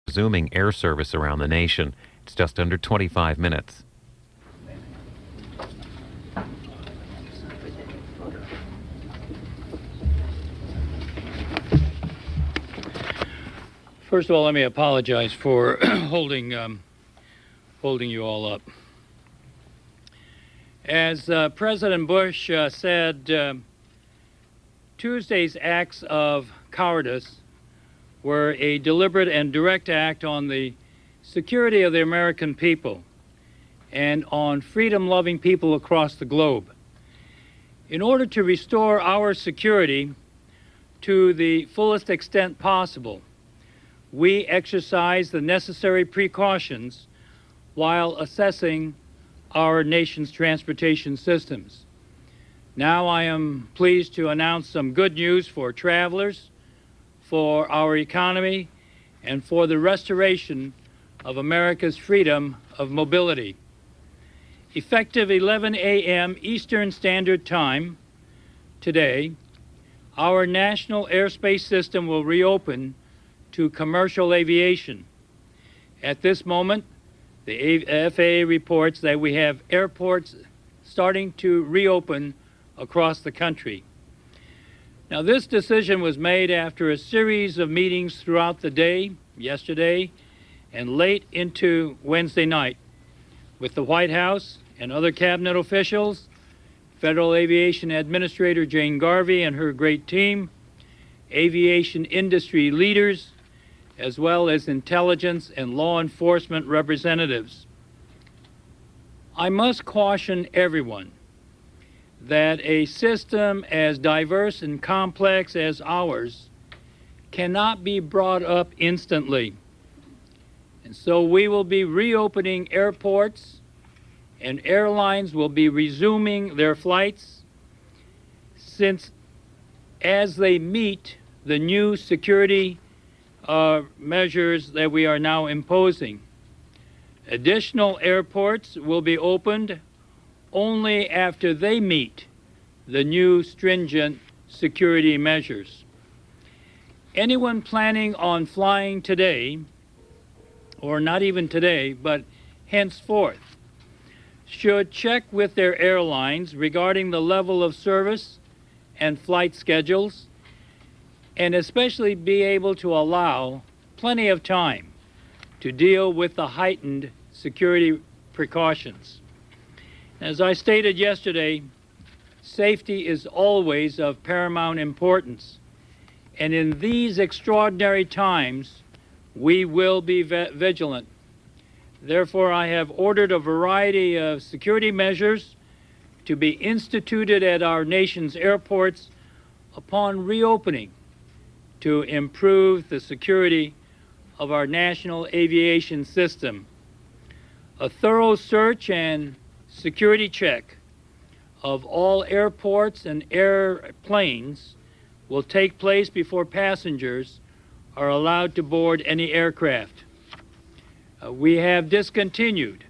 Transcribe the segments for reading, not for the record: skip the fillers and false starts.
resuming air service around the nation. It's just under 25 minutes. First of all, let me apologize for holding you all up. As President Bush said, Tuesday's acts of cowardice were a deliberate and direct act on the security of the American people and on freedom-loving people across the globe. In order to restore our security to the fullest extent possible, we exercise the necessary precautions while assessing our nation's transportation systems. Now I am pleased to announce some good news for travelers, for our economy, and for the restoration of America's freedom of mobility. Effective 11 a.m. Eastern Standard Time today, our national airspace system will reopen to commercial aviation. At this moment, the FAA reports that we have airports starting to reopen across the country. Now, this decision was made after a series of meetings throughout the day, yesterday, and late into Wednesday night, with the White House and other cabinet officials, Federal Aviation Administrator Jane Garvey and her great team, aviation industry leaders, as well as intelligence and law enforcement representatives. I must caution everyone that a system as diverse and complex as ours cannot be brought up instantly. And so we will be reopening airports and airlines will be resuming their flights since as they meet the new security measures that we are now imposing. Additional airports will be opened only after they meet the new stringent security measures. Anyone planning on flying today, or not even today, but henceforth, should check with their airlines regarding the level of service and flight schedules, and especially be able to allow plenty of time to deal with the heightened security precautions. As I stated yesterday, safety is always of paramount importance, and in these extraordinary times, we will be vigilant. Therefore, I have ordered a variety of security measures to be instituted at our nation's airports upon reopening to improve the security of our national aviation system. A thorough search and security check of all airports and airplanes will take place before passengers are allowed to board any aircraft. We have discontinued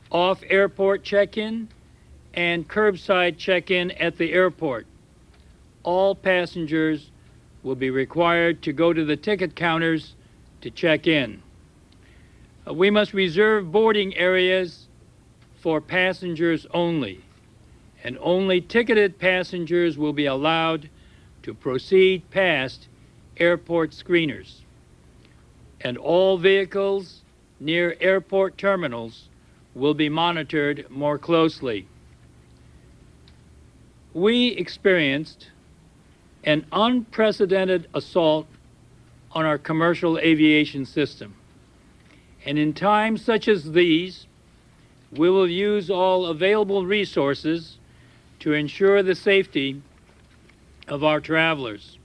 off-airport check-in and curbside check-in at the airport. All passengers will be required to go to the ticket counters to check in. We must reserve boarding areas for passengers only, and only ticketed passengers will be allowed to proceed past airport screeners. And all vehicles near airport terminals will be monitored more closely. We experienced an unprecedented assault on our commercial aviation system. And in times such as these, we will use all available resources to ensure the safety of our travelers.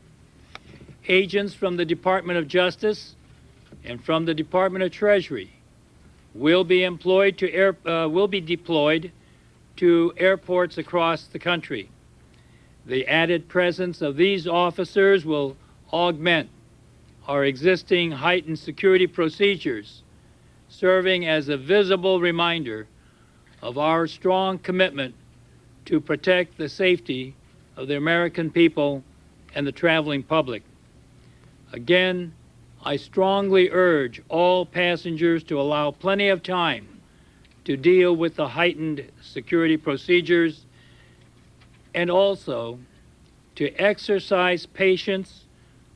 Agents from the Department of Justice and from the Department of Treasury will be deployed to airports across the country. The added presence of these officers will augment our existing heightened security procedures, serving as a visible reminder of our strong commitment to protect the safety of the American people and the traveling public. Again, I strongly urge all passengers to allow plenty of time to deal with the heightened security procedures and also to exercise patience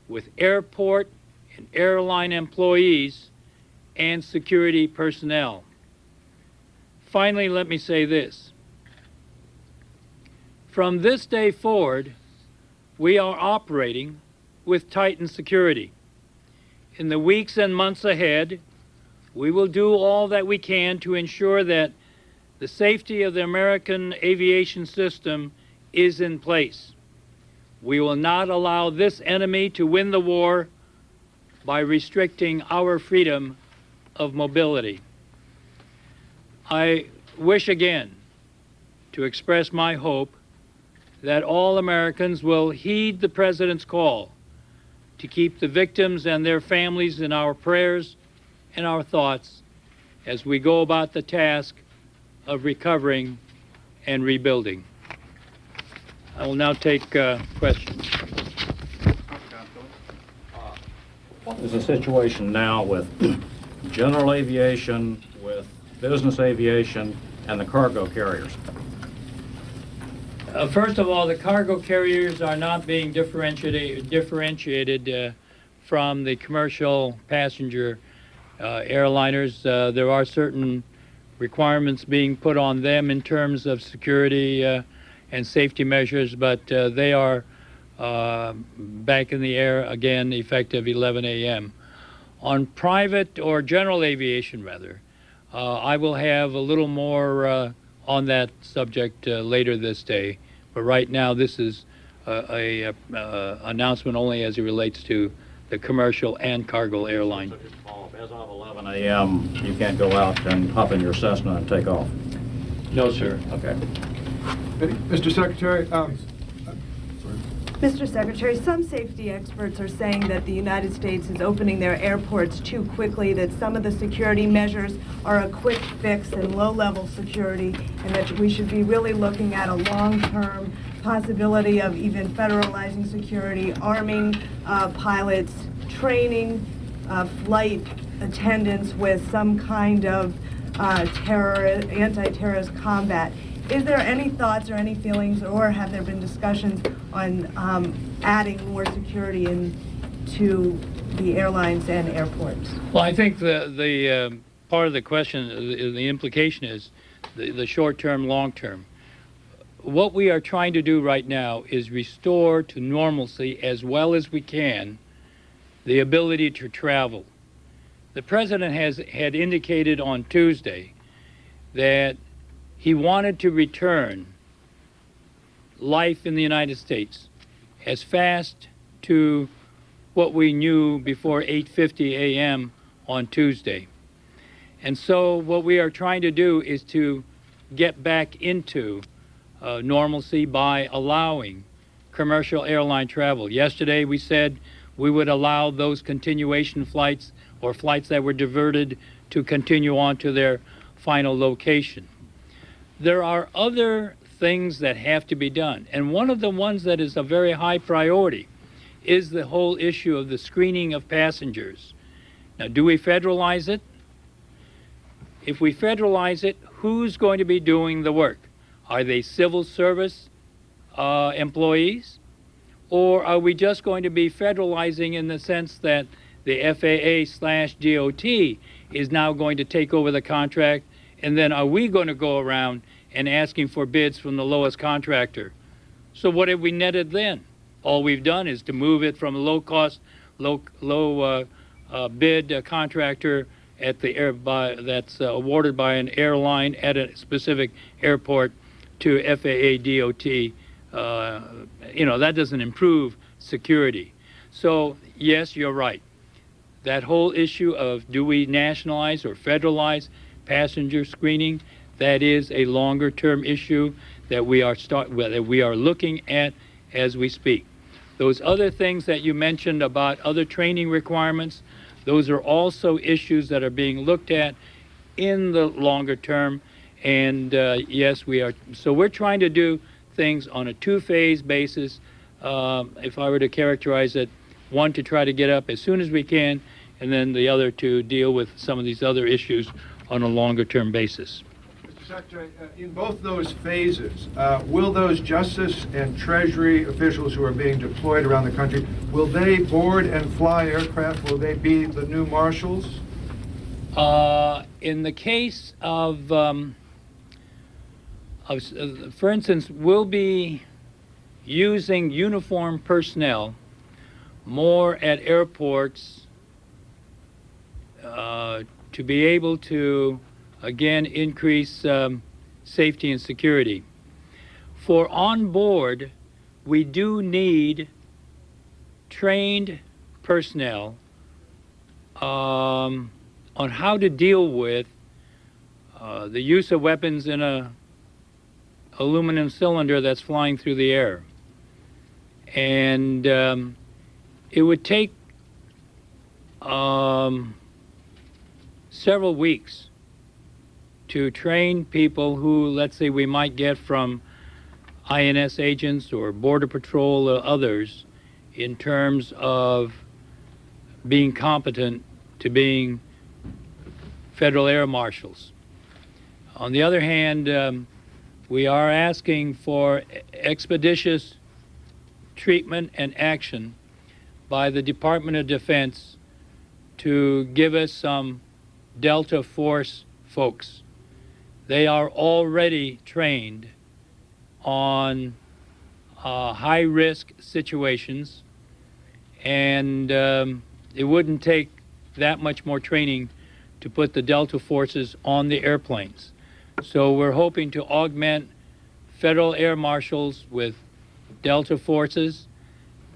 with airport and airline employees and security personnel. Finally, let me say this. From this day forward, we are operating with tightened security. In the weeks and months ahead, we will do all that we can to ensure that the safety of the American aviation system is in place. We will not allow this enemy to win the war by restricting our freedom of mobility. I wish again to express my hope that all Americans will heed the President's call to keep the victims and their families in our prayers and our thoughts as we go about the task of recovering and rebuilding. I will now take questions. What is the situation now with general aviation, with business aviation, and the cargo carriers? First of all, the cargo carriers are not being differentiated from the commercial passenger airliners. There are certain requirements being put on them in terms of security and safety measures, but they are back in the air again effective 11 a.m. On private or general aviation, rather, I will have a little more on that subject later this day. But right now, this is a announcement only as it relates to the commercial and cargo airline. As of 11 a.m., you can't go out and hop in your Cessna and take off? No, sir. Okay. Mr. Secretary, Mr. Secretary, some safety experts are saying that the United States is opening their airports too quickly, that some of the security measures are a quick fix and low-level security, and that we should be really looking at a long-term possibility of even federalizing security, arming pilots, training flight attendants with some kind of anti-terrorist combat. Is there any thoughts or any feelings, or have there been discussions on adding more security into the airlines and airports? Well, I think the part of the question, the implication is the short-term, long-term. What we are trying to do right now is restore to normalcy as well as we can the ability to travel. The President had indicated on Tuesday that he wanted to return life in the United States as fast to what we knew before 8:50 a.m. on Tuesday. And so what we are trying to do is to get back into normalcy by allowing commercial airline travel. Yesterday we said we would allow those continuation flights or flights that were diverted to continue on to their final location. There are other things that have to be done, and one of the ones that is a very high priority is the whole issue of the screening of passengers. Now, do we federalize it? If we federalize it, who's going to be doing the work? Are they civil service employees? Or are we just going to be federalizing in the sense that the FAA/DOT is now going to take over the contract, and then are we going to go around and asking for bids from the lowest contractor? So what have we netted then? All we've done is to move it from a low-cost, low bid contractor at the that's awarded by an airline at a specific airport to FAA/DOT. That doesn't improve security. So yes, you're right. That whole issue of do we nationalize or federalize passenger screening, that is a longer-term issue that we are looking at as we speak. Those other things that you mentioned about other training requirements, those are also issues that are being looked at in the longer term. And yes, we are. So we're trying to do things on a two-phase basis. If I were to characterize it, one, to try to get up as soon as we can and then the other to deal with some of these other issues on a longer-term basis. Mr. Secretary, in both those phases, will those Justice and Treasury officials who are being deployed around the country, will they board and fly aircraft? Will they be the new marshals? In the case of, for instance, we'll be using uniformed personnel more at airports to be able to, again, increase safety and security. For on board, we do need trained personnel on how to deal with the use of weapons in a aluminum cylinder that's flying through the air. And it would take several weeks to train people who, let's say, we might get from INS agents or Border Patrol or others in terms of being competent to being federal air marshals. On the other hand, we are asking for expeditious treatment and action by the Department of Defense to give us some Delta Force folks. They are already trained on high-risk situations, and it wouldn't take that much more training to put the Delta Forces on the airplanes. So we're hoping to augment federal air marshals with Delta Forces.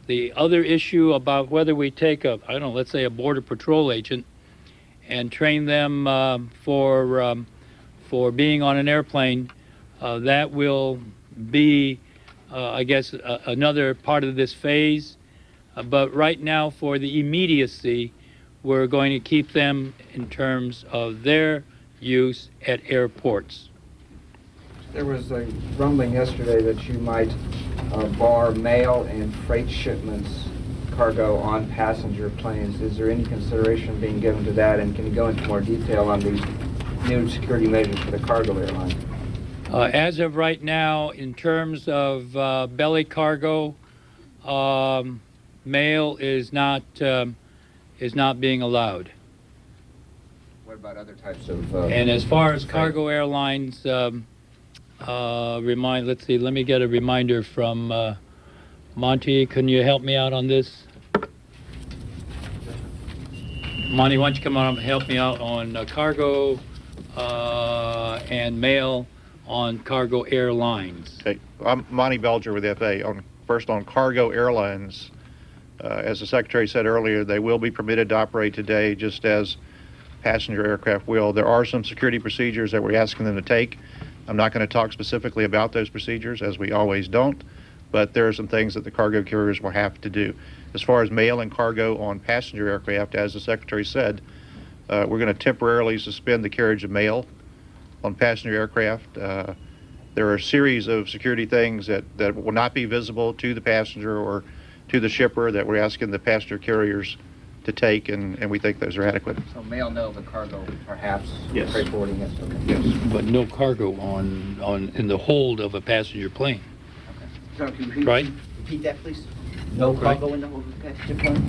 The other issue about whether we take a, I don't know, let's say a Border Patrol agent and train them for being on an airplane, that will be, I guess, another part of this phase. But right now, for the immediacy, we're going to keep them in terms of their use at airports. There was a rumbling yesterday that you might bar mail and freight shipments cargo on passenger planes. Is there any consideration being given to that, and can you go into more detail on these new security measures for the cargo airline? As of right now, in terms of belly cargo, mail is not being allowed. What about other types of? And as far as cargo airlines, let's see, let me get a reminder from Monty. Can you help me out on this? Monty, why don't you come on and help me out on cargo and mail on cargo airlines. Okay, I'm Monty Belger with FAA. First on cargo airlines, as the Secretary said earlier, they will be permitted to operate today just as passenger aircraft will. There are some security procedures that we're asking them to take. I'm not going to talk specifically about those procedures, as we always don't, but there are some things that the cargo carriers will have to do. As far as mail and cargo on passenger aircraft, as the Secretary said, we're going to temporarily suspend the carriage of mail on passenger aircraft. There are a series of security things that will not be visible to the passenger or to the shipper that we're asking the passenger carriers to take, and we think those are adequate. So mail, no, but cargo, perhaps. Yes. Freight forwarding, yes. Okay. Yes. But no cargo in the hold of a passenger plane. Okay. So can you Right. repeat that, please? No cargo in the hold of the passenger plane?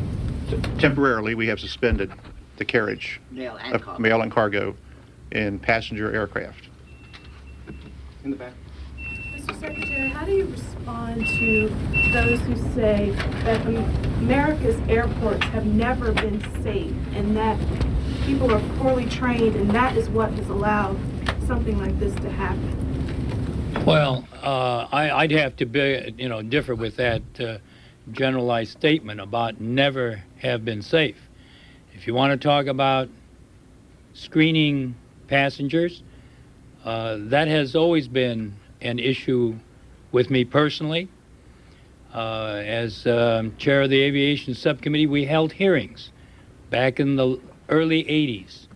Temporarily, we have suspended the carriage Mail and of cargo. mail and cargo in passenger aircraft. In the back. Mr. Secretary, how do you respond to those who say that America's airports have never been safe and that people are poorly trained and that is what has allowed something like this to happen? Well, I'd have to differ with that generalized statement about never have been safe. If you want to talk about screening passengers, that has always been an issue with me personally. As chair of the aviation subcommittee, we held hearings back in the early 80s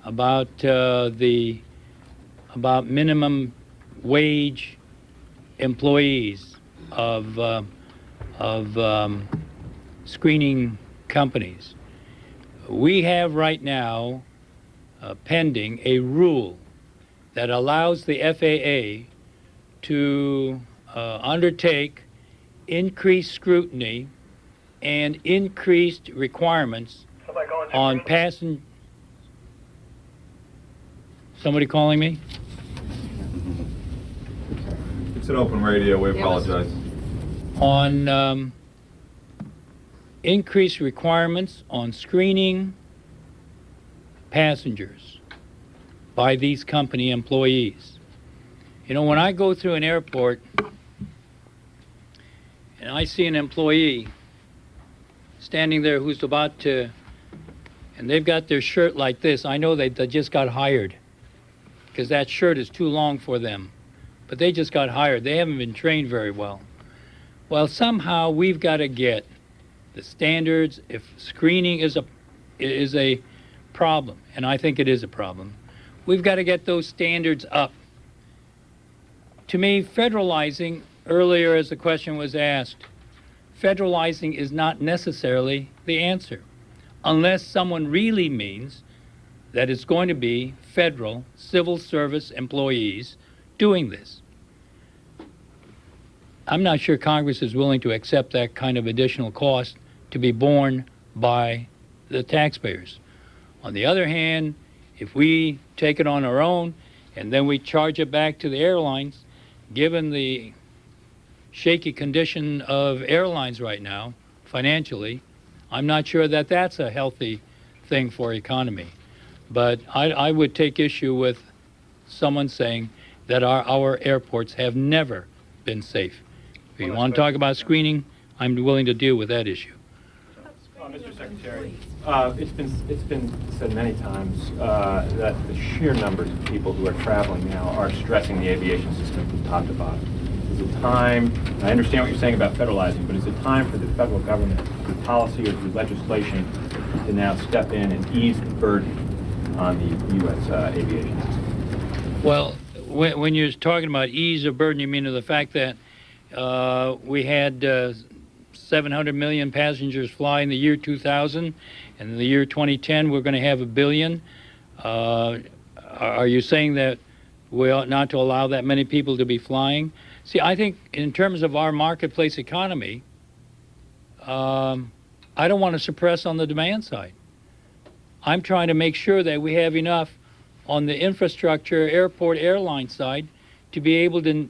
about minimum wage employees of screening companies. We have right now pending a rule that allows the FAA to undertake increased scrutiny and increased requirements on passenger. Somebody calling me? It's an open radio, we apologize. On increased requirements on screening passengers by these company employees. You know, when I go through an airport and I see an employee standing there who's about to, and they've got their shirt like this, I know they just got hired because that shirt is too long for them. But they just got hired. They haven't been trained very well. Well, somehow we've got to get the standards. If screening is a problem, and I think it is a problem, we've got to get those standards up. To me, federalizing, earlier as the question was asked, federalizing is not necessarily the answer, unless someone really means that it's going to be federal civil service employees doing this. I'm not sure Congress is willing to accept that kind of additional cost to be borne by the taxpayers. On the other hand, if we take it on our own and then we charge it back to the airlines, given the shaky condition of airlines right now, financially, I'm not sure that that's a healthy thing for economy. But I would take issue with someone saying that our airports have never been safe. If you want to talk about screening, I'm willing to deal with that issue. Mr. Secretary, it's been said many times that the sheer numbers of people who are traveling now are stressing the aviation system from top to bottom. Is it time, I understand what you're saying about federalizing, but is it time for the federal government, through policy or through legislation, to now step in and ease the burden on the U.S. aviation system? Well, when you're talking about ease of burden, you mean the fact that we had 700 million passengers fly in the year 2000, and in the year 2010 we're going to have 1 billion. Are you saying that we ought not to allow that many people to be flying? See, I think in terms of our marketplace economy, I don't want to suppress on the demand side. I'm trying to make sure that we have enough on the infrastructure, airport, airline side to be able to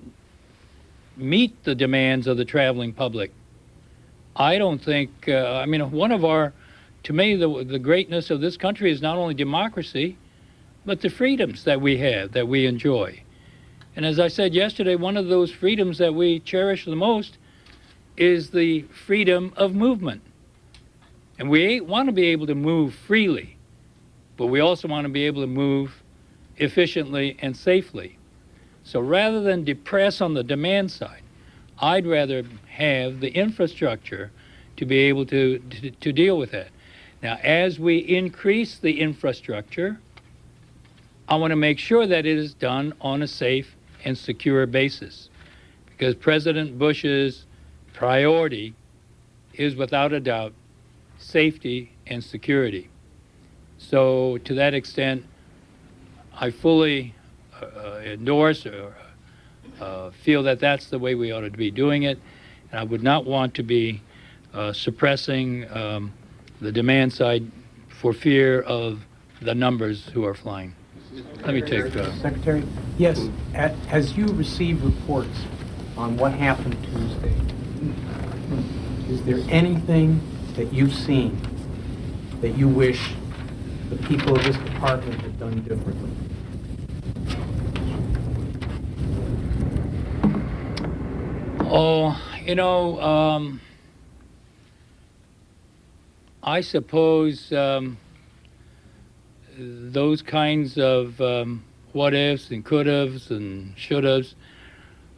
meet the demands of the traveling public. I don't think, I mean, to me, the greatness of this country is not only democracy, but the freedoms that we have, that we enjoy. And as I said yesterday, one of those freedoms that we cherish the most is the freedom of movement. And we want to be able to move freely, but we also want to be able to move efficiently and safely. So rather than depress on the demand side, I'd rather have the infrastructure to be able to deal with that. Now, as we increase the infrastructure, I want to make sure that it is done on a safe and secure basis, because President Bush's priority is without a doubt safety and security. So to that extent, I fully endorse or feel that that's the way we ought to be doing it, and I would not want to be suppressing the demand side for fear of the numbers who are flying. Let me take Secretary? Yes. Has you received reports on what happened Tuesday? Is there anything that you've seen that you wish the people of this department had done differently? Oh, you know, I suppose those kinds of what ifs and could haves and should haves,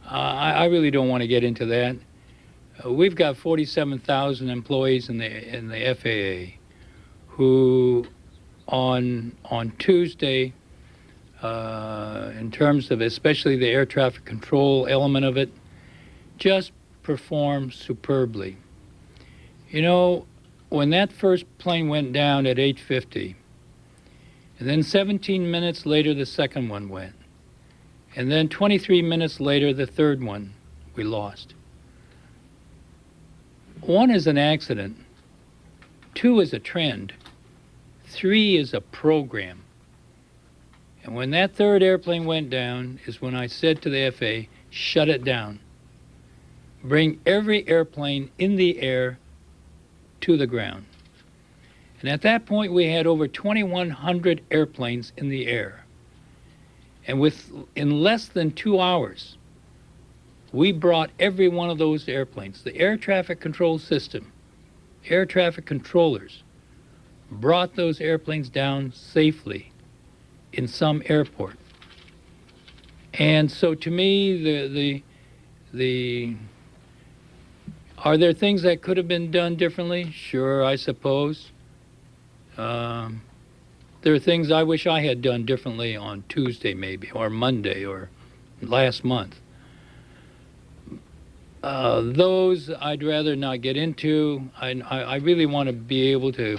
I really don't want to get into that. We've got 47,000 employees in the FAA who on Tuesday, in terms of especially the air traffic control element of it, just performed superbly. You know, when that first plane went down at 8:50, and then 17 minutes later the second one went, and then 23 minutes later the third one we lost. One is an accident, two is a trend, three is a program. And when that third airplane went down is when I said to the FAA, shut it down. Bring every airplane in the air to the ground. And at that point, we had over 2,100 airplanes in the air. And in less than 2 hours, we brought every one of those airplanes. The air traffic control system, air traffic controllers, brought those airplanes down safely in some airport. And so to me, are there things that could have been done differently? Sure, I suppose. There are things I wish I had done differently on Tuesday maybe, or Monday, or last month. Those I'd rather not get into. I really want to be able to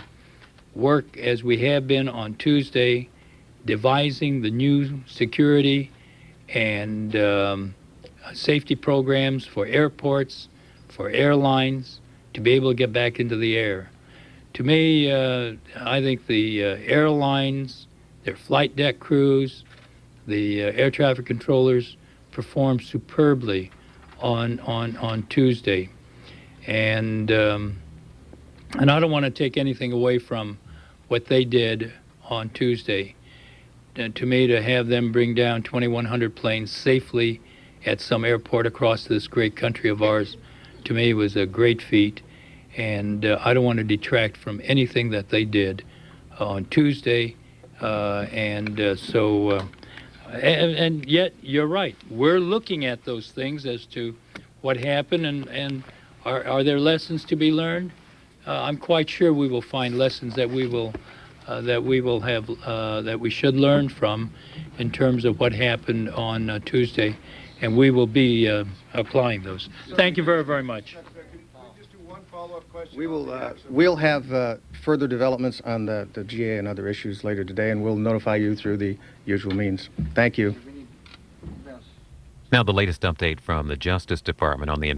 work as we have been on Tuesday, devising the new security and safety programs for airports, for airlines, to be able to get back into the air. To me, I think the airlines, their flight deck crews, the air traffic controllers performed superbly on Tuesday. And I don't want to take anything away from what they did on Tuesday. To me, to have them bring down 2,100 planes safely at some airport across this great country of ours, to me was a great feat. And I don't want to detract from anything that they did on Tuesday. And yet, you're right. We're looking at those things as to what happened, and are there lessons to be learned? I'm quite sure we will find lessons that we should learn from in terms of what happened on Tuesday, and we will be applying those. Thank you very, very much. We'll have further developments on the GA and other issues later today, and we'll notify you through the usual means. Thank you. Now the latest update from the Justice Department on the